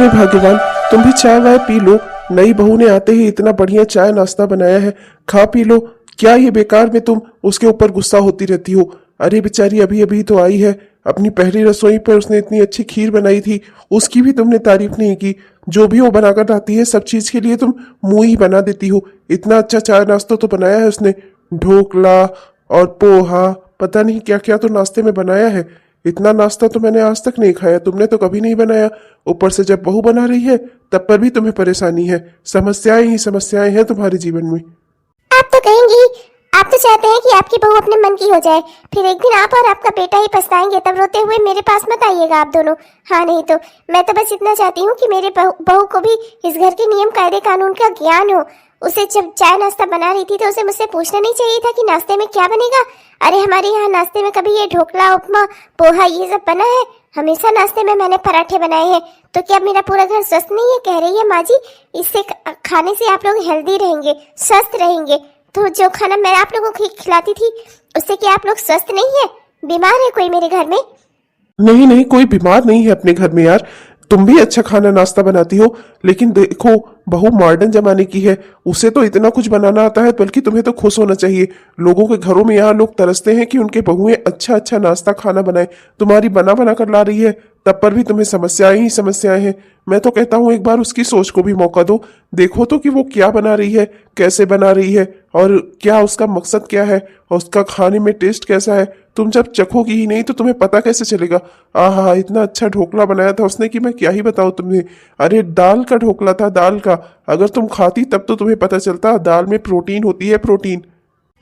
अरे भगवान, तुम भी चाय वाय पी लो। नई बहू ने आते ही इतना बढ़िया चाय नाश्ता बनाया है, खा पी लो। क्या ये बेकार में तुम उसके ऊपर गुस्सा होती रहती हो? अरे बेचारी अभी अभी तो आई है, अपनी पहली रसोई पर उसने इतनी अच्छी खीर बनाई थी, उसकी भी तुमने तारीफ नहीं की। जो भी वो बनाकर लाती है सब चीज के लिए तुम मुंह ही बना देती हो। इतना अच्छा चाय नाश्ता तो बनाया है उसने, ढोकला और पोहा, पता नहीं क्या क्या तो नाश्ते में बनाया है। इतना नाश्ता तो मैंने आज तक नहीं खाया, तुमने तो कभी नहीं बनाया। ऊपर से जब बहू बना रही है तब पर भी तुम्हें परेशानी है। समस्याएं ही समस्याएं हैं तुम्हारे जीवन में। आप तो कहेंगी, आप तो चाहते हैं कि आपकी बहू अपने मन की हो जाए, फिर एक दिन आप और आपका बेटा ही पछताएंगे, तब रोते हुए मेरे पास मत आइएगा आप दोनों। हाँ नहीं तो मैं तो बस इतना चाहती हूँ कि मेरे बहू को भी इस घर के नियम कायदे कानून का ज्ञान हो। उसे जब चाय नाश्ता बना रही थी तो उसे मुझसे पूछना नहीं चाहिए था कि नाश्ते में क्या बनेगा। अरे हमारे यहाँ नाश्ते में कभी ये ढोकला, उपमा, पोहा ये सब बना है? हमेशा नाश्ते में मैंने पराठे बनाए हैं। तो क्या मेरा पूरा घर स्वस्थ नहीं है? कह रही है माँ जी, इससे खाने से आप लोग हेल्दी रहेंगे, स्वस्थ रहेंगे। तो जो खाना मैं आप लोगों को खिलाती थी उससे क्या आप लोग स्वस्थ नहीं है? बीमार है कोई मेरे घर में? नहीं नहीं, कोई बीमार नहीं है अपने घर में यार। तुम भी अच्छा खाना नाश्ता बनाती हो, लेकिन देखो बहू मॉडर्न जमाने की है, उसे तो इतना कुछ बनाना आता है, बल्कि तुम्हें तो खुश होना चाहिए। लोगों के घरों में यहाँ लोग तरसते हैं कि उनके बहुएं अच्छा अच्छा नाश्ता खाना बनाए, तुम्हारी बना बना कर ला रही है, तब पर भी तुम्हें समस्याएं ही समस्याएं हैं। मैं तो कहता हूँ एक बार उसकी सोच को भी मौका दो, देखो तो कि वो क्या बना रही है, कैसे बना रही है, और क्या उसका मकसद क्या है, और उसका खाने में टेस्ट कैसा है। तुम जब चखोगी ही नहीं तो तुम्हें पता कैसे चलेगा? आहा, इतना अच्छा ढोकला बनाया था उसने कि मैं क्या ही बताऊं तुम्हें। अरे दाल का ढोकला था, दाल का। अगर तुम खाती तब तो तुम्हें पता चलता, दाल में प्रोटीन होती है, प्रोटीन।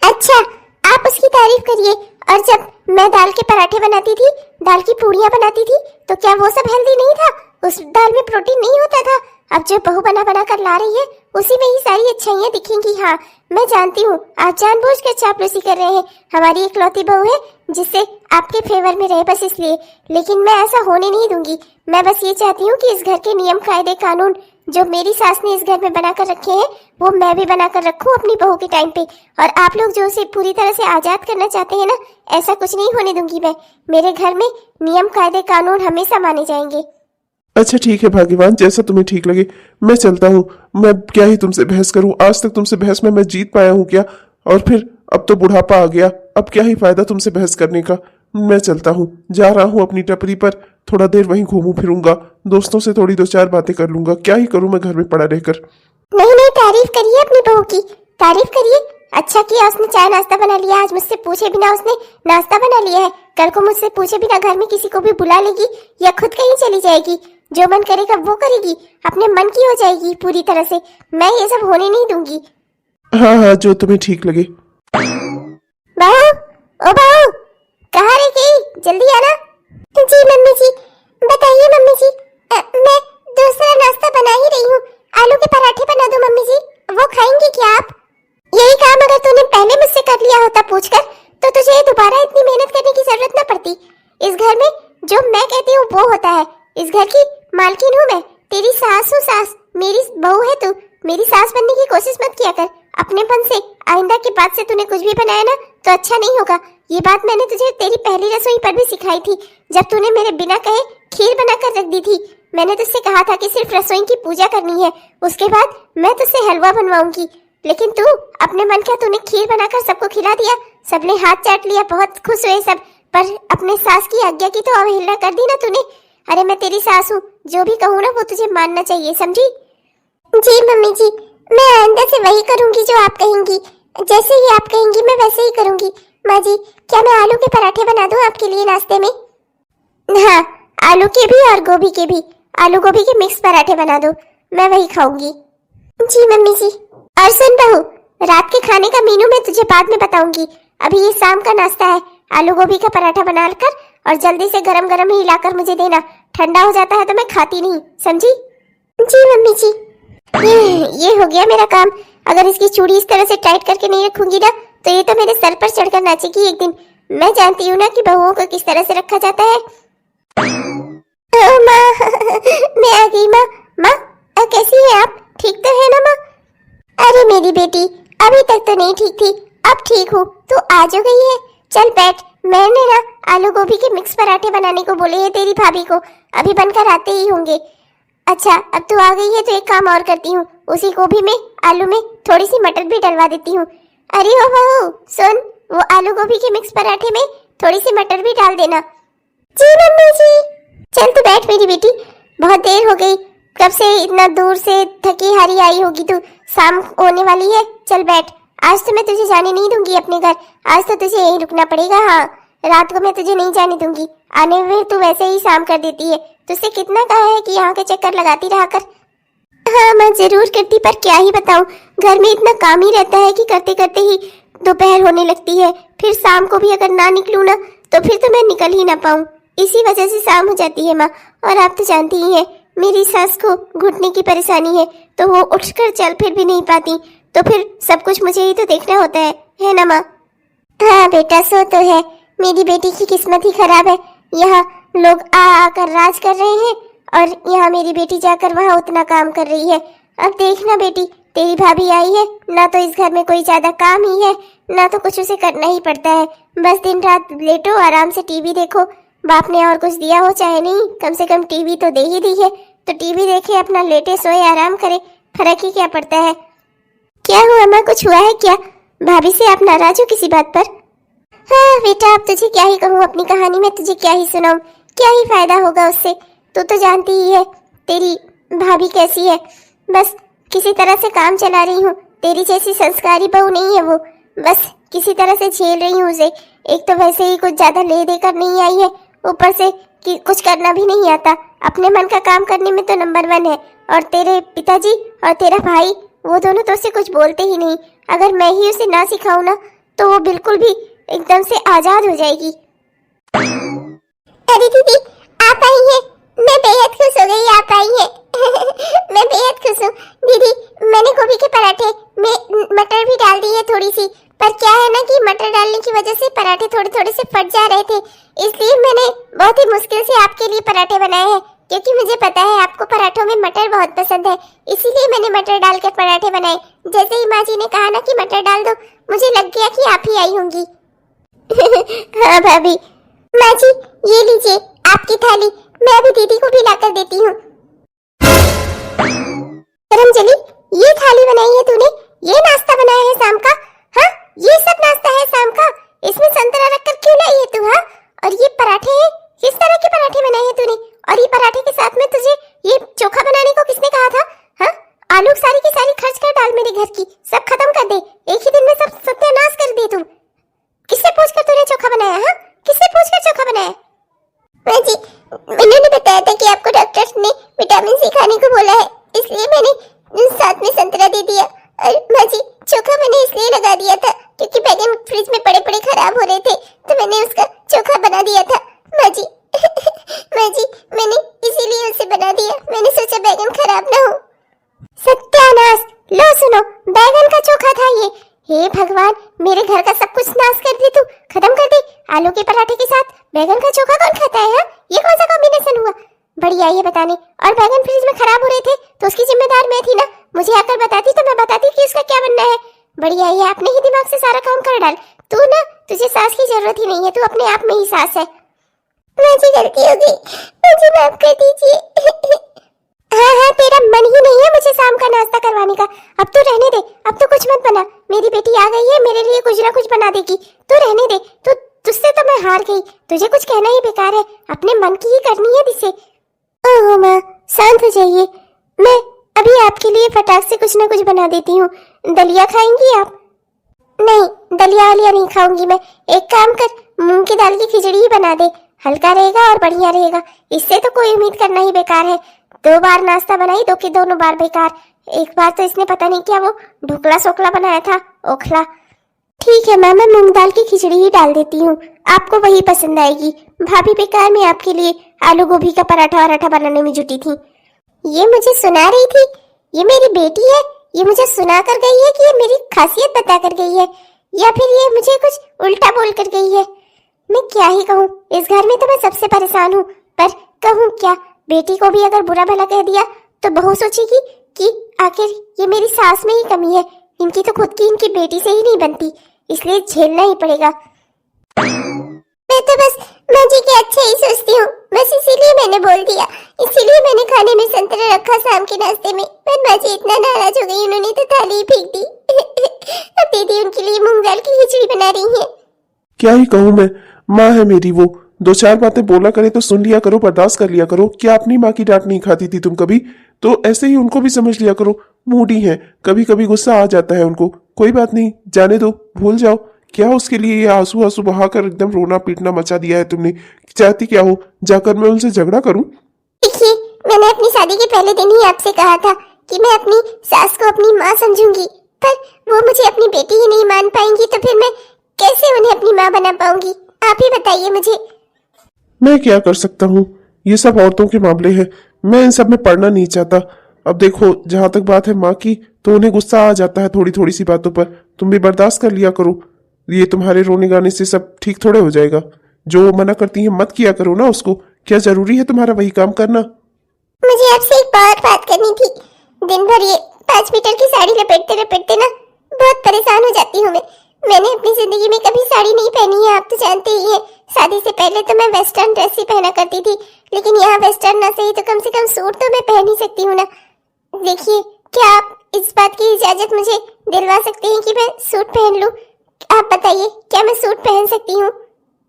अच्छा, आप उसकी तारीफ करिए। और जब मैं दाल के पराठे बनाती थी, दाल की पूड़ियाँ बनाती थी, तो क्या वो सब हेल्दी नहीं था? उस दाल में प्रोटीन नहीं होता था? अब जो बहू बना बना कर ला रही है उसी में ही सारी अच्छाइयाँ दिखेंगी। हाँ मैं जानती हूँ, आप जानबूझ कर चापलूसी कर रहे हैं। हमारी इकलौती बहू है जिससे आपके फेवर में रहे, बस इसलिए। लेकिन मैं ऐसा होने नहीं दूंगी। मैं बस ये चाहती हूँ कि इस घर के नियम कायदे कानून जो मेरी सास ने इस घर में बना कर रखे हैं वो मैं भी बना कर रखूँ अपनी बहू के टाइम पे। और आप लोग जो उसे पूरी तरह से आजाद करना चाहते हैं ना, ऐसा कुछ नहीं होने दूंगी मैं। मेरे घर में नियम कायदे कानून हमेशा माने जाएंगे। अच्छा ठीक है भाग्यवान, जैसा तुम्हें ठीक लगे। मैं चलता हूँ, मैं क्या ही तुमसे बहस करूँ। आज तक तुमसे बहस में मैं जीत पाया हूँ क्या? और फिर अब तो बुढ़ापा आ गया, अब क्या ही फायदा तुमसे बहस करने का। मैं चलता हूँ, जा रहा हूँ अपनी टपरी पर, थोड़ा देर वहीं घूमू फिरूंगा, दोस्तों से थोड़ी दो चार बातें कर लूंगा। क्या ही करूँ मैं घर में पड़ा रहकर। नहीं नहीं, तारीफ करिए अपनी बहू की, तारीफ करिए। अच्छा किया उसने चाय नाश्ता बना लिया, आज मुझसे पूछे बिना उसने नाश्ता बना लिया है। कल को मुझसे पूछे बिना घर में किसी को भी बुला लेगी या खुद कहीं चली जाएगी, जो मन करेगा वो करेगी, अपने मन की हो जाएगी पूरी तरह से। मैं ये सब होने नहीं दूंगी। हाँ हाँ, जो तुम्हें ठीक लगे। बहू, ओ बहू, कहाँ रह गई? जल्दी आना। जी मम्मी जी। बताइए मम्मी जी। मैं दूसरा नाश्ता बना ही रही हूँ। आलू के पराठे बना दो मम्मी जी, वो खाएंगे क्या आप? यही काम अगर तूने पहले मुझसे कर लिया होता पूछकर, तो तुझे दोबारा इतनी मेहनत करने की जरूरत न पड़ती। इस घर में जो मैं कहती हूँ वो होता है। इस घर की मालकिन हूँ मैं, तेरी सास हूँ। सास मेरी बहू है तू, मेरी सास बनने की कोशिश मत किया कर अपनेपन से। आइंदा के बाद से तूने कुछ भी बनाया ना तो अच्छा नहीं होगा। ये बात मैंने तुझे तेरी पहली रसोई पर भी सिखाई थी, जब तूने मेरे बिना कहे खीर बनाकर रख दी थी। मैंने तुझसे कहा था कि सिर्फ रसोई की पूजा करनी है, उसके बाद मैं तुझसे हलवा बनवाऊंगी। लेकिन तू अपने मन का तूने खीर बनाकर सबको खिला दिया, सबने हाथ चाट लिया, बहुत खुश हुए सब, पर अपने सास की आज्ञा की तो अवहेलना कर दी ना तूने। अरे मैं तेरी सास हूँ, जो भी कहूँ ना वो तुझे मानना चाहिए, समझी? जी मम्मी जी, मैं आइंदा से वही करूंगी जो आप कहेंगी। जैसे ही आप कहेंगी मैं वैसे ही करूंगी। माँ जी, क्या मैं आलू के पराठे बना दूं आपके लिए नाश्ते में? हाँ, आलू के भी और गोभी के भी। आलू गोभी के मिक्स पराठे बना दो, मैं वही खाऊंगी। जी मम्मी जी। और सुन बहू, रात के खाने का मेनू मैं तुझे बाद में बताऊंगी। अभी ये शाम का नाश्ता है, आलू गोभी का पराठा बनाकर और जल्दी से गरम गरम ही लाकर मुझे देना। ठंडा हो जाता है तो मैं खाती नहीं, समझी? जी मम्मी जी। ये हो गया मेरा काम। अगर इसकी चूड़ी इस तरह से टाइट करके नहीं रखूंगी ना तो ये तो मेरे सर पर चढ़कर नाचेगी एक दिन। मैं जानती हूँ ना कि बहुओं को किस तरह से रखा जाता है। माँ, मैं आ गई माँ। माँ कैसी है आप? ठीक तो है ना माँ? अरे मेरी बेटी, अभी तक तो नहीं ठीक थी, अब ठीक हूँ। तू आ जो गई है, चल बैठ। मैंने ना आलू गोभी के मिक्स पराठे बनाने को बोले हैं तेरी भाभी को, अभी बनकर आते ही होंगे। अच्छा अब तू आ गई है तो एक काम और करती हूँ, उसी गोभी में आलू में थोड़ी सी मटर भी डलवा देती हूँ। अरे ओ बहू सुन, वो आलू गोभी के मिक्स पराठे में थोड़ी सी मटर भी डाल देना। जी मम्मी जी। चल तू बैठ मेरी बेटी, बहुत देर हो गई, कब से इतना दूर से थकी हारी आई होगी तू, शाम होने वाली है, चल बैठ। आज तो मैं तुझे जाने नहीं दूंगी अपने घर, आज तो तुझे यहीं रुकना पड़ेगा। हाँ रात को मैं तुझे नहीं जाने दूंगी, आने में तू वैसे ही शाम कर देती है, तुझसे कितना कहा है कि यहाँ के चक्कर लगाती रहा कर। हाँ मैं जरूर करती, पर क्या ही बताऊं, घर में इतना काम ही रहता है कि करते करते ही दोपहर होने लगती है, फिर शाम को भी अगर ना निकलूं ना तो फिर तो मैं निकल ही ना पाऊं, इसी वजह से शाम हो जाती है माँ। और आप तो जानती ही है मेरी सास को घुटने की परेशानी है, तो वो उठकर चल फिर भी नहीं पाती, तो फिर सब कुछ मुझे ही तो देखना होता है ना माँ। हाँ बेटा सो तो है, मेरी बेटी की किस्मत ही खराब है, यहाँ लोग आ आकर राज कर रहे हैं और यहाँ मेरी बेटी जाकर वहाँ उतना काम कर रही है। अब देखना बेटी, तेरी भाभी आई है ना, तो इस घर में कोई ज्यादा काम ही है ना, तो कुछ उसे करना ही पड़ता है, बस दिन रात लेटो आराम से टीवी देखो। बाप ने और कुछ दिया हो चाहे नहीं, कम से कम टीवी तो दे ही दी है, तो टीवी देखे अपना लेटे सोए आराम करे, फर्क ही क्या पड़ता है। क्या हुआ माँ, कुछ हुआ है क्या? भाभी से आप नाराज हो किसी बात पर? हाँ बेटा अब तुझे क्या ही कहूँ, अपनी कहानी में तुझे क्या ही सुनाऊं, क्या ही फायदा होगा उससे, तू तो जानती ही है तेरी भाभी कैसी है, बस किसी तरह से काम चला रही हूँ, तेरी जैसी संस्कारी बहू नहीं है वो, बस किसी तरह से झेल रही हूँ उसे। एक तो वैसे ही कुछ ज्यादा ले देकर नहीं आई है, ऊपर से कि कुछ करना भी नहीं आता, अपने मन का काम करने में तो नंबर 1 है, और तेरे पिताजी और तेरा भाई वो दोनों तो उसे कुछ बोलते ही नहीं, अगर मैं ही उसे ना सिखाऊं ना तो वो बिल्कुल भी एकदम से आजाद हो जाएगी। अरे दीदी आप आई हैं, मैं बेहद खुश हो गई आप आई हैं। मैं बेहद खुश हूँ दीदी, मैंने गोभी के पराठे में मटर भी डाल दी है थोड़ी सी, पर क्या है ना कि मटर डालने की वजह से पराठे थोड़े थोड़े से फट जा रहे थे, इसलिए मैंने बहुत ही मुश्किल से आपके लिए पराठे बनाए हैं, क्योंकि मुझे पता है आपको पराठों में मटर बहुत पसंद है, इसीलिए मैंने मटर डाल के पराठे बनाए। जैसे ही माँ जी ने कहा ना कि मटर डाल दो, मुझे लग गया कि आप ही आई होंगी। हाँ भाभी। माँ जी ये लीजिए आपकी थाली, मैं अभी दीदी को भी लाकर देती हूँ। करमजली ये थाली बनाई है तूने, ये नाश्ता बनाया है शाम का? हाँ ये सब नाश्ता है शाम का, इसमें संतरा रखकर क्यों लाई है तू? हाँ और ये पराठे हैं, किस तरह के पराठे बनाए हैं तूने? और ये पराठे के साथ में तुझे ये चोखा बनाने को किसने कहा था? हाँ आलू सारी की सारी खर्च कर डाल मेरे घर की, सब खत्म कर दे, एक ही दिन में सब सत्यानाश कर दे तू। किससे पूछकर तूने चोखा बनाया? हाँ किससे पूछकर चोखा बनाया? माँ जी मैंने बताया था कि आपको डॉक्टर ने विटामिन सी खाने को बोला है, इसलिए मैंने साथ में संतरा दे दिया। और माँ जी चोखा मैंने इसलिए लगा दिया था क्योंकि बैगन फ्रिज में पड़े पड़े खराब हो रहे थे, तो मैंने उसका चोखा बना दिया था माँ जी। माँ जी मैंने इसीलिए उसे बना दिया, मैंने सोचा बैगन खराब ना हो। सत्यानाश, लो सुनो, बैगन का चोखा था ये, हे भगवान मेरे घर का सब कुछ नाश कर दे तू, खत्म कर दे। आलू के पराठे के साथ बैगन का चोखा कौन खाता है? ये कौन सा कॉम्बिनेशन हुआ? बढ़िया ये बताने, और बैगन फ्रिज में खराब हो रहे थे तो उसकी जिम्मेदार मैं थी ना, मुझे आकर बताती तो मैं बताती कि उसका क्या बनना है। बढ़िया ये आपने ही दिमाग से सारा काम कर डाल, तू ना तुझे सास की जरूरत ही नहीं है, तू अपने आप में ही सास है। मुझे गलती हो गई, मुझे माफ कर दीजिए। हाँ हाँ तेरा मन ही नहीं है मुझे शाम का नाश्ता करवाने का, अब तो रहने दे, अब तो कुछ मत बना, मेरी बेटी आ गई है मेरे लिए कुछ ना कुछ बना देगी, तो रहने दे, तो तुझसे तो मैं हार गई, तुझे कुछ कहना ही बेकार है, अपने मन की ही करनी है जिसे। ओह माँ शांत हो जाइए, मैं अभी आपके लिए फटाक से कुछ ना कुछ बना देती हूँ। दलिया खाएंगी आप? नहीं दलिया वलिया नहीं खाऊंगी मैं, एक काम कर मूंग की दाल की खिचड़ी ही बना दे, हल्का रहेगा और बढ़िया रहेगा, इससे तो कोई उम्मीद करना ही बेकार है। 2 बार नाश्ता बनाई, 2 के दोनों बार बेकार, एक बार तो इसने पता नहीं क्या वो ढोकला सोकला बनाया था, ओखला। ठीक है मैं मूंग दाल की खिचड़ी ही डाल देती हूँ, आपको वही पसंद आएगी। भाभी बेकार में आपके लिए आलू गोभी का पराठा वराठा बनाने में जुटी थी। ये मुझे सुना रही थी, ये मेरी बेटी है, ये मुझे सुना कर गई है कि ये मेरी खासियत बता कर गई है, या फिर ये मुझे कुछ उल्टा बोल कर गई है। मैं क्या ही कहूँ, इस घर में तो मैं सबसे परेशान हूँ, पर कहूँ क्या, बेटी को भी अगर बुरा भला कह दिया तो बहू सोचेगी कि आखिर ये मेरी सास में ही कमी है, इनकी तो खुद की इनकी बेटी से ही नहीं बनती, इसलिए झेलना ही पड़ेगा। मैं तो बस माँ जी के अच्छे ही सोचती हूँ, बस इसीलिए मैंने बोल दिया, इसीलिए मैंने खाने में संतरा रखा शाम के नाश्ते में। पर माँ जी इतना नाराज हो गई, उन्होंने तो थाली ही फेंक दी। अब दीदी उनके लिए मूंग दाल की खिचड़ी बना रही है। क्या ही कहूँ मैं, माँ है मेरी वो, दो चार बातें बोला करे तो सुन लिया करो, बर्दाश्त कर लिया करो। क्या अपनी माँ की डांट नहीं खाती थी तुम कभी? तो ऐसे ही उनको भी समझ लिया करो, मूडी है, कभी कभी गुस्सा आ जाता है उनको। कोई बात नहीं, जाने दो, भूल जाओ। क्या उसके लिए ये आंसू आंसू बहाकर एकदम रोना पीटना मचा दिया है तुमने? चाहती क्या हो, जाकर मैं उनसे झगड़ा करूं? देखिए, मैंने अपनी शादी के पहले दिन ही आपसे कहा था कि मैं अपनी सास को अपनी माँ समझूंगी, पर वो मुझे अपनी बेटी ही नहीं मान पाएंगी, तो फिर मैं कैसे उन्हें अपनी माँ बना पाऊंगी? आप ही बताइए मुझे। मैं क्या कर सकता हूँ, ये सब औरतों के मामले हैं, मैं इन सब में पढ़ना नहीं चाहता। अब देखो, जहां तक बात है माँ की, तो उन्हें गुस्सा आ जाता है थोड़ी थोड़ी सी बातों पर, तुम भी बर्दाश्त कर लिया करो। ये तुम्हारे रोने गाने से सब ठीक थोड़े हो जाएगा। जो वो मना करती है मत किया करो ना उसको। क्या जरूरी है तुम्हारा वही काम करना? मुझे आपसे एक और बात करनी थी। दिन भर ये 5 मीटर की साड़ी लपेटते लपेटते ना बहुत परेशान हो जाती हूँ मैं। मैंने अपनी जिंदगी में कभी साड़ी नहीं पहनी है, आप तो जानते ही हैं। शादी से पहले तो मैं वेस्टर्न ड्रेस ही पहना करती थी, लेकिन यहाँ वेस्टर्न ना सही तो कम से कम सूट तो मैं पहन ही सकती हूँ ना। देखिए, क्या आप इस बात की इजाजत मुझे दिलवा सकते हैं कि मैं सूट पहन लूँ? आप बताइए, क्या मैं सूट पहन सकती हूँ?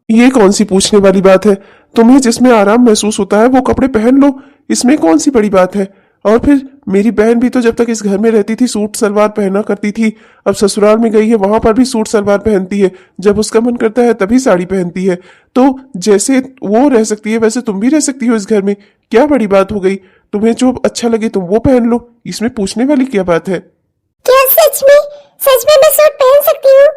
ये कौन सी पूछने वाली बात है? तुम्हें जिसमें आराम महसूस होता है वो कपड़े पहन लो, इसमें कौन सी बड़ी बात है? और फिर मेरी बहन भी तो जब तक इस घर में रहती थी सूट सलवार पहना करती थी। अब ससुराल में गई है, वहां पर भी सूट सलवार पहनती है, जब उसका मन करता है तभी साड़ी पहनती है। तो जैसे वो रह सकती है वैसे तुम भी रह सकती हो इस घर में। क्या बड़ी बात हो गई? तुम्हें जो अच्छा लगे तुम वो पहन लो, इसमें पूछने वाली क्या बात है? क्या सच में मैं सूट पहन सकती हूँ?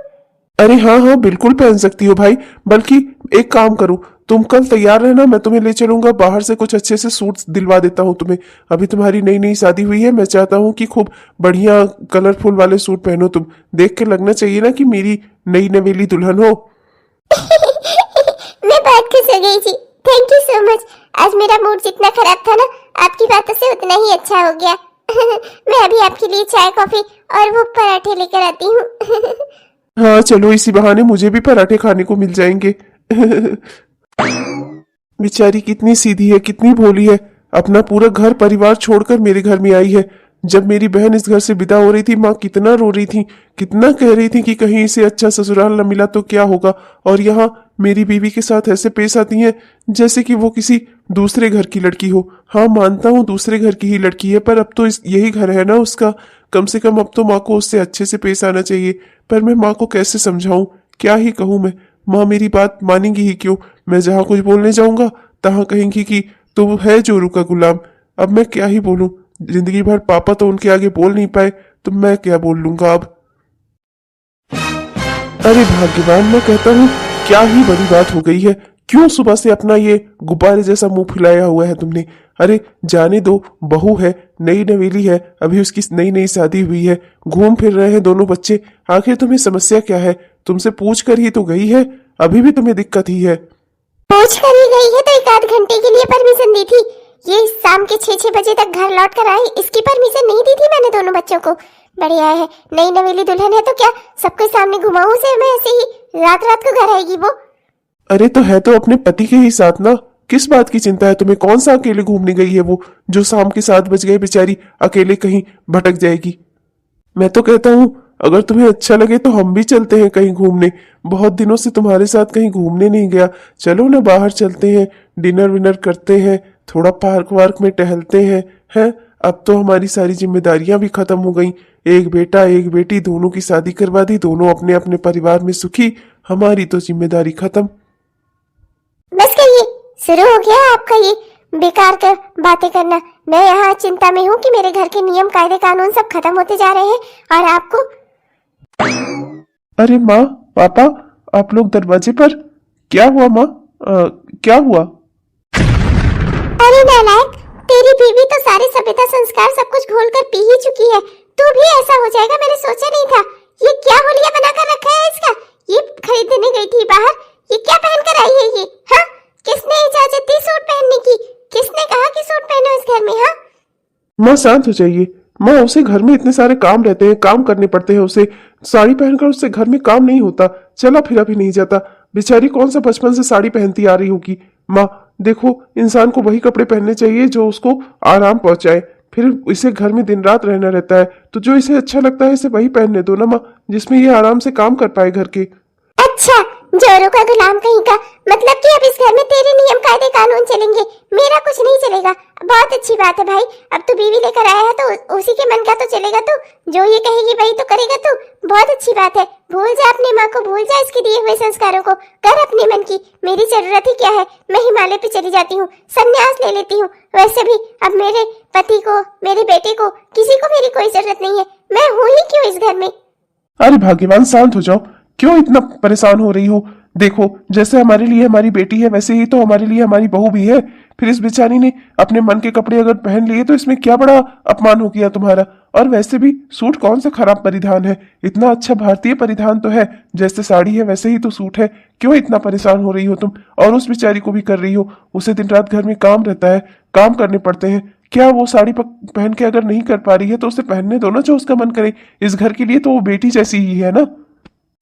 अरे हाँ हाँ, बिल्कुल पहन सकती हो भाई। बल्कि एक काम करो, तुम कल तैयार रहना, मैं तुम्हें ले चलूंगा बाहर से, कुछ अच्छे से सूट दिलवा देता हूँ तुम्हें। अभी तुम्हारी नई नई शादी हुई है, मैं चाहता हूँ कि खूब बढ़िया कलरफुल वाले सूट पहनो तुम। देख के लगना चाहिए ना कि मेरी नई नवेली दुल्हन हो। मैं बहुत खुश हो गई जी, थैंक यू सो मच। आज मेरा मूड जितना खराब था ना, आपकी बातों से उतना ही अच्छा हो गया। मैं अभी आपके लिए चाय कॉफी और वो पराठे लेकर आती हूँ। हाँ चलो, इसी बहाने मुझे भी पराठे खाने को मिल जाएंगे। बेचारी कितनी सीधी है, कितनी भोली है, अपना पूरा घर परिवार छोड़कर मेरे घर में आई है। जब मेरी बहन इस घर से विदा हो रही थी, माँ कितना रो रही थी, कितना कह रही थी कि कहीं इसे अच्छा ससुराल न मिला तो क्या होगा। और यहाँ मेरी बीवी के साथ ऐसे पेश आती हैं जैसे कि वो किसी दूसरे घर की लड़की हो। हाँ मानता हूँ दूसरे घर की ही लड़की है, पर अब तो यही घर है ना उसका। कम से कम अब तो माँ को उससे अच्छे से पेश आना चाहिए। पर मैं माँ को कैसे समझाऊं, क्या ही कहूं मैं? माँ मेरी बात मानेंगी ही क्यों? मैं जहां कुछ बोलने जाऊंगा तहां कहेंगी कि तू है जोरू का गुलाम। अब मैं क्या ही बोलूं? जिंदगी भर पापा तो उनके आगे बोल नहीं पाए, तो मैं क्या बोल लूंगा अब? अरे भाग्यवान, मैं कहता हूँ क्या ही बड़ी बात हो गई है। क्यों सुबह से अपना ये गुब्बारे जैसा मुंह फुलाया हुआ है तुमने? अरे जाने दो, बहू है, नई नवेली है, अभी उसकी नई नई शादी हुई है, घूम फिर रहे हैं दोनों बच्चे। आखिर तुम्हें समस्या क्या है? तुमसे पूछ कर ही तो गई है, अभी भी तुम्हें दिक्कत ही है? पूछ कर ही गई है तो 1 आध घंटे के लिए परमिशन दी थी। ये शाम के 6-6 बजे तक घर लौट कर आई, इसकी परमिशन नहीं दी थी मैंने दोनों बच्चों को। बढ़िया है, नई नवेली दुल्हन है तो क्या सबके सामने घुमाऊं से मैं ऐसे ही? रात रात को घर आएगी वो। अरे तो है तो अपने पति के ही साथ ना, किस बात की चिंता है तुम्हें? कौन सा अकेले घूमने गई है वो, जो शाम के 7 बज गए बेचारी अकेले कहीं भटक जाएगी? मैं तो कहता हूँ अगर तुम्हें अच्छा लगे तो हम भी चलते हैं कहीं घूमने। बहुत दिनों से तुम्हारे साथ कहीं घूमने नहीं गया, चलो ना बाहर चलते हैं, डिनर विनर करते हैं, थोड़ा पार्क वार्क में टहलते हैं। अब तो हमारी सारी जिम्मेदारियां भी खत्म हो गई। एक बेटा एक बेटी दोनों की शादी करवा दी, दोनों अपने अपने परिवार में सुखी, हमारी तो जिम्मेदारी खत्म। बस करिए, शुरू हो गया आपका ये बेकार कर बातें करना। मैं यहाँ चिंता में हूँ कि मेरे घर के नियम कायदे कानून सब खत्म होते जा रहे हैं और आपको। अरे माँ, पापा, आप लोग दरवाजे पर? क्या हुआ माँ? क्या हुआ? अरे नालायक, तेरी बीवी तो सारे सभ्यता संस्कार सब कुछ घोल कर पी ही चुकी है, तू भी ऐसा हो जाएगा मैंने सोचा नहीं था। ये क्या होलिया बनाकर रखा है इसका? ये खरीदने गई थी बाहर, ये क्या पहन कर आई है ये? हाँ, किसने इजाजत दी सूट पहनने की? किसने कहा कि सूट पहनो इस घर में? हाँ माँ शांत हो जाइए। माँ, उसे घर में इतने सारे काम रहते हैं, काम करने पड़ते हैं उसे। साड़ी पहनकर उससे घर में काम नहीं होता, चला फिरा भी नहीं जाता। बेचारी कौन सा बचपन से साड़ी पहनती आ रही होगी। माँ देखो, इंसान को वही कपड़े पहनने चाहिए जो उसको आराम पहुंचाए। फिर इसे घर में दिन रात रहना रहता है, तो जो इसे अच्छा लगता है इसे वही पहनने दो ना माँ, जिसमें ये आराम से काम कर पाए घर के। अच्छा, जोरों का गुलाम कहीं का, मतलब कि अब इस घर में तेरे नियम कायदे कानून चलेंगे, मेरा कुछ नहीं चलेगा। बहुत अच्छी बात है भाई, अब तू बीवी लेकर आया है तो उसी के मन का तो चलेगा तू, जो ये कहेगी वही तो करेगा तू। बहुत अच्छी बात है, भूल जा अपनी माँ को, भूल जा इसके दिए हुए संस्कारों को, कर अपने मन की। मेरी जरूरत ही क्या है, मैं हिमालय पे चली जाती हूँ, संन्यास ले लेती हूँ। वैसे भी अब मेरे पति को, मेरे बेटे को, किसी को मेरी कोई जरूरत नहीं है, मैं हूँ ही क्यों इस घर में। अरे भाग्यवान, शांत हो जाओ, क्यों इतना परेशान हो रही हो। देखो, जैसे हमारे लिए हमारी बेटी है वैसे ही तो हमारे लिए हमारी बहू भी है। फिर इस बेचारी ने अपने मन के कपड़े अगर पहन लिए तो इसमें क्या बड़ा अपमान हो गया तुम्हारा। और वैसे भी सूट कौन सा खराब परिधान है, इतना अच्छा भारतीय परिधान तो है। जैसे साड़ी है वैसे ही तो सूट है, क्यों इतना परेशान हो रही हो तुम। और उस बेचारी को भी कर रही हो, उसे दिन रात घर में काम रहता है, काम करने पड़ते हैं। क्या वो साड़ी पहन के अगर नहीं कर पा रही है तो उसे पहनने दो ना जो उसका मन करे। इस घर के लिए तो वो बेटी जैसी ही है ना।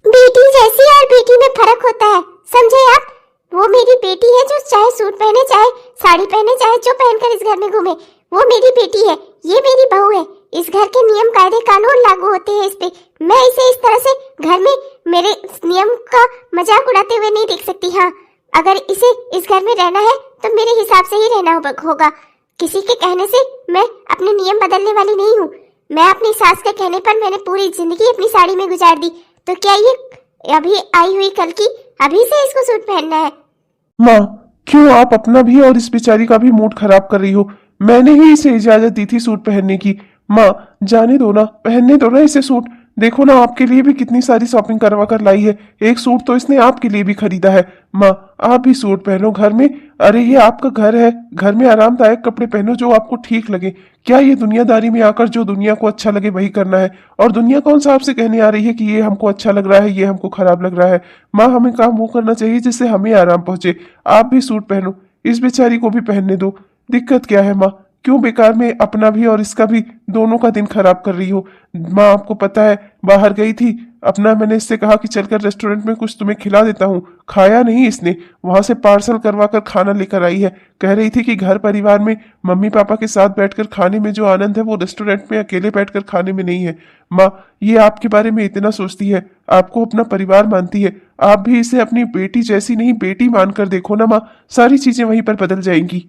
बेटी जैसी और बेटी में फर्क होता है, समझे आप। वो मेरी बेटी है जो चाहे सूट पहने, चाहे साड़ी पहने, चाहे जो पहनकर इस घर में घूमे, वो मेरी बेटी है। ये मेरी बहू है। इस घर के नियम कायदे कानून लागू होते हैं इस पे। मैं इसे इस तरह से घर में मेरे नियम का मजाक उड़ाते हुए नहीं देख सकती। हाँ, अगर इसे इस घर में रहना है तो मेरे हिसाब से ही रहना होगा। किसी के कहने से मैं अपने नियम बदलने वाली नहीं हूँ। मैं अपनी सास के कहने पर मैंने पूरी जिंदगी अपनी साड़ी में गुजार दी, तो क्या ये अभी आई हुई कल की अभी से इसको सूट पहनना है। माँ, क्यों आप अपना भी और इस बेचारी का भी मूड खराब कर रही हो। मैंने ही इसे इजाजत दी थी सूट पहनने की। माँ जाने दो ना, पहनने दो ना इसे सूट। देखो ना, आपके लिए भी कितनी सारी शॉपिंग करवा कर लाई है, एक सूट तो इसने आपके लिए भी खरीदा है। माँ आप भी सूट पहनो घर में। अरे ये आपका घर है, घर में आरामदायक कपड़े पहनो जो आपको ठीक लगे। क्या ये दुनियादारी में आकर जो दुनिया को अच्छा लगे वही करना है। और दुनिया कौन सा आपसे कहने आ रही है कि ये हमको अच्छा लग रहा है, ये हमको खराब लग रहा है। माँ हमें काम वो करना चाहिए जिससे हमें आराम पहुंचे। आप भी सूट पहनो, इस बेचारी को भी पहनने दो। दिक्कत क्या है माँ, क्यों बेकार में अपना भी और इसका भी दोनों का दिन खराब कर रही हो। माँ आपको पता है, बाहर गई थी अपना, मैंने इससे कहा कि चलकर रेस्टोरेंट में कुछ तुम्हें खिला देता हूँ, खाया नहीं इसने। वहां से पार्सल करवा कर खाना लेकर आई है। कह रही थी कि घर परिवार में मम्मी पापा के साथ बैठकर खाने में जो आनंद है वो रेस्टोरेंट में अकेले बैठकर खाने में नहीं है। माँ ये आपके बारे में इतना सोचती है, आपको अपना परिवार मानती है। आप भी इसे अपनी बेटी जैसी नहीं बेटी मानकर देखो ना माँ, सारी चीजें वहीं पर बदल जाएंगी।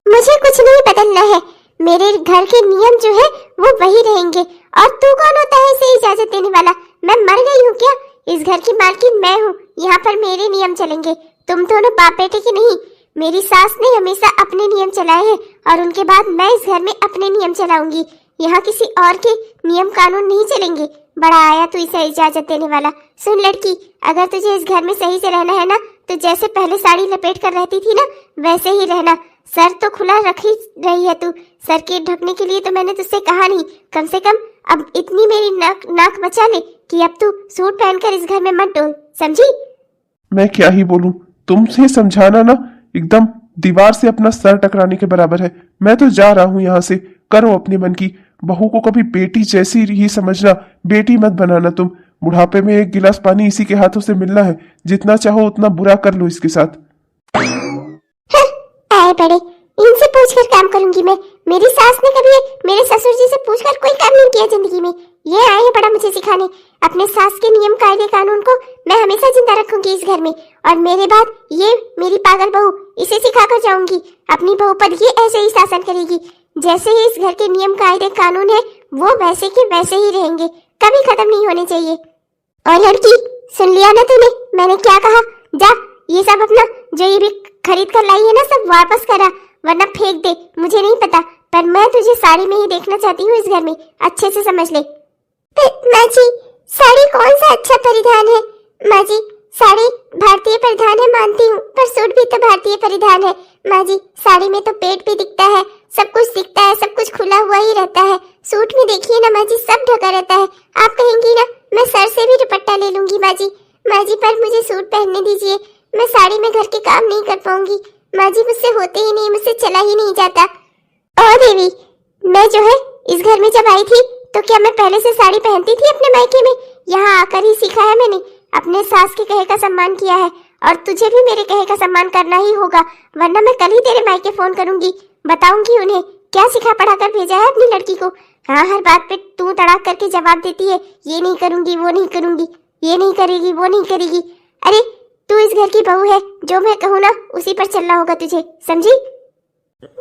मुझे कुछ नहीं बदलना है, मेरे घर के नियम जो है वो वही रहेंगे। और तू कौन होता है इसे इजाजत देने वाला। मैं मर गई हूँ क्या? इस घर की मालकिन मैं हूँ, यहाँ पर मेरे नियम चलेंगे, तुम दोनों बाप बेटे के नहीं। मेरी सास ने हमेशा अपने नियम चलाए हैं और उनके बाद मैं इस घर में अपने नियम चलाऊंगी। यहाँ किसी और के नियम कानून नहीं चलेंगे। बड़ा आया तू इसे इजाजत देने वाला। सुन लड़की, अगर तुझे इस घर में सही से रहना है ना, तो जैसे पहले साड़ी लपेट कर रहती थी ना वैसे ही रहना। सर तो खुला रख ही रही है तू, सर के ढकने के लिए तो मैंने तुझसे कहा नहीं। कम से कम अब इतनी मेरी नाक बचा ले कि अब तू सूट पहनकर इस घर में मत डोल, समझी। मैं क्या ही बोलूं, तुमसे समझाना ना एकदम दीवार से अपना सर टकराने के बराबर है। मैं तो जा रहा हूं यहाँ से, करो अपने मन की। बहू को कभी बेटी जैसी ही समझना, बेटी मत बनाना तुम। बुढ़ापे में एक गिलास पानी इसी के हाथों से मिलना है, जितना चाहो उतना बुरा कर लो इसके साथ। आए बड़े, इनसे पूछकर काम करूंगी मैं। मेरी सास ने कभी मेरे ससुर जी से पूछकर कोई काम नहीं किया जिंदगी में। ये आए हैं बड़ा मुझे सिखाने। अपने सास के नियम कायदे कानून को मैं हमेशा जिंदा रखूंगी इस घर में। और मेरे बाद ये मेरी पागल बहू, इसे सिखाकर जाऊंगी। अपनी बहू पर ये ऐसे ही शासन करेगी। जैसे ही इस घर के नियम कायदे कानून है वो वैसे के वैसे ही रहेंगे, कभी खत्म नहीं होने चाहिए। और लड़की, सुन लिया ना तूने मैंने क्या कहा। जा ये सब अपना जो ये भी खरीद कर लाई है ना सब वापस करा, वरना फेंक दे। मुझे नहीं पता, पर मैं तुझे साड़ी में ही देखना चाहती हूँ इस घर में, अच्छे से समझ ले। माँ जी, साड़ी कौन सा अच्छा परिधान है। माँ जी, साड़ी भारतीय परिधान है मानती हूँ, पर सूट भी तो भारतीय परिधान है। माँ जी, साड़ी में तो पेट भी दिखता है, सब कुछ दिखता है, सब कुछ खुला हुआ ही रहता है। सूट में देखिए ना माँ जी, सब ढका रहता है। आप कहेंगी ना मैं सर से भी दुपट्टा ले लूंगी माँ जी। माँ जी, पर मुझे सूट पहनने दीजिए, मैं साड़ी में घर के काम नहीं कर पाऊंगी। माँ जी, मुझसे होते ही नहीं, मुझसे चला ही नहीं जाता। और देवी, मैं जो है इस घर में जब आई थी तो क्या मैं पहले से साड़ी पहनती थी अपने मायके में? यहाँ आकर ही सीखा है मैंने, अपने सास के कहे का सम्मान किया है और तुझे भी मेरे कहे का सम्मान करना ही होगा, वरना मैं कल ही तेरे मायके फोन करूंगी, बताऊंगी उन्हें क्या सिखा पढ़ा कर भेजा है अपनी लड़की को। हाँ, हर बात पे तू तड़ाक करके जवाब देती है, ये नहीं करूंगी, वो नहीं करूंगी, ये नहीं करेगी, वो नहीं करेगी। अरे तू इस घर की बहू है, जो मैं कहूँ ना उसी पर चलना होगा तुझे, समझी?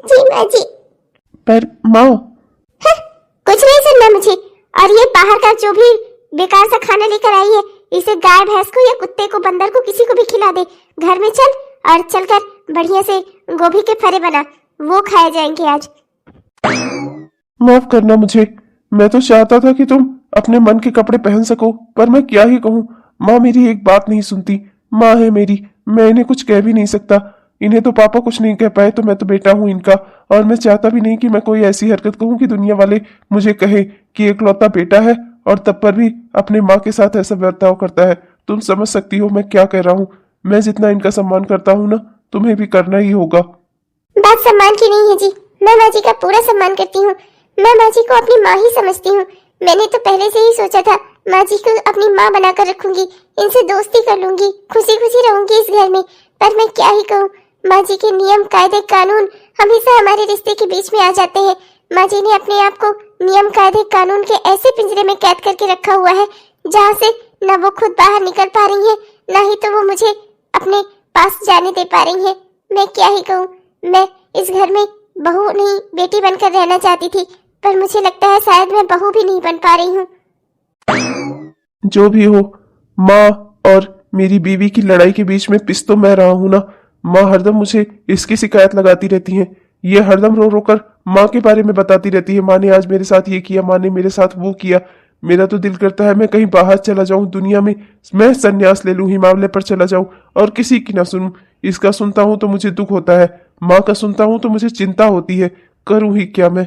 जी माँ जी। पर माँ, कुछ नहीं सुनना मुझे। और ये बाहर का जो भी बेकार सा खाना लेकर आई है, इसे गाय भैंस को या कुत्ते को, बंदर को, किसी को भी खिला दे। घर में चल और चलकर बढ़िया से गोभी के फरे बना, वो खाए जाएंगे आज। माफ करना मुझे, मैं तो चाहता था कि तुम अपने मन के कपड़े पहन सको, पर मैं क्या ही कहूँ। माँ मेरी एक बात नहीं सुनती। माँ है मेरी, मैं इन्हें कुछ कह भी नहीं सकता। इन्हें तो पापा कुछ नहीं कह पाए, तो मैं तो बेटा हूँ इनका, और मैं चाहता भी नहीं कि मैं कोई ऐसी हरकत कहूँ कि दुनिया वाले मुझे कहे कि एकलौता बेटा है और तब पर भी अपने माँ के साथ ऐसा बर्ताव करता है। तुम समझ सकती हो मैं क्या कह रहा हूँ। मैं जितना इनका सम्मान करता हूँ ना, तुम्हें भी करना ही होगा। बात सम्मान की नहीं है जी, मैं माँ जी का पूरा सम्मान करती हूँ। मैं माँ जी को अपनी माँ ही समझती हूँ। मैंने तो पहले से ही सोचा था माँ जी को अपनी माँ बनाकर रखूंगी, इनसे दोस्ती कर लूंगी, खुशी खुशी रहूंगी इस घर में। पर मैं क्या ही कहूँ, माँ जी के नियम कायदे कानून हमेशा हमारे रिश्ते के बीच में आ जाते हैं। माँ जी ने अपने आप को नियम कायदे कानून के ऐसे पिंजरे में कैद करके रखा हुआ है जहाँ से न वो खुद बाहर निकल पा रही है, न ही तो वो मुझे अपने पास जाने दे पा रही है। मैं क्या ही कहूँ, मैं इस घर में बहू नहीं बेटी बनकर रहना चाहती थी, पर मुझे लगता है शायद मैं बहू भी नहीं बन पा रही हूँ। जो भी हो, माँ और मेरी बीवी की लड़ाई के बीच में पिस तो मैं रहा हूं ना। माँ हरदम मुझे इसकी शिकायत लगाती रहती हैं। ये हरदम रो रो कर माँ के बारे में बताती रहती है, माँ ने आज मेरे साथ ये किया, माँ ने मेरे साथ वो किया। मेरा तो दिल करता है मैं कहीं बाहर चला जाऊं दुनिया में, मैं संन्यास ले लूं, हिमालय पर चला जाऊं और किसी की ना सुनूं। इसका सुनता हूं तो मुझे दुख होता है, माँ का सुनता हूं तो मुझे चिंता होती है। करूं ही क्या मैं।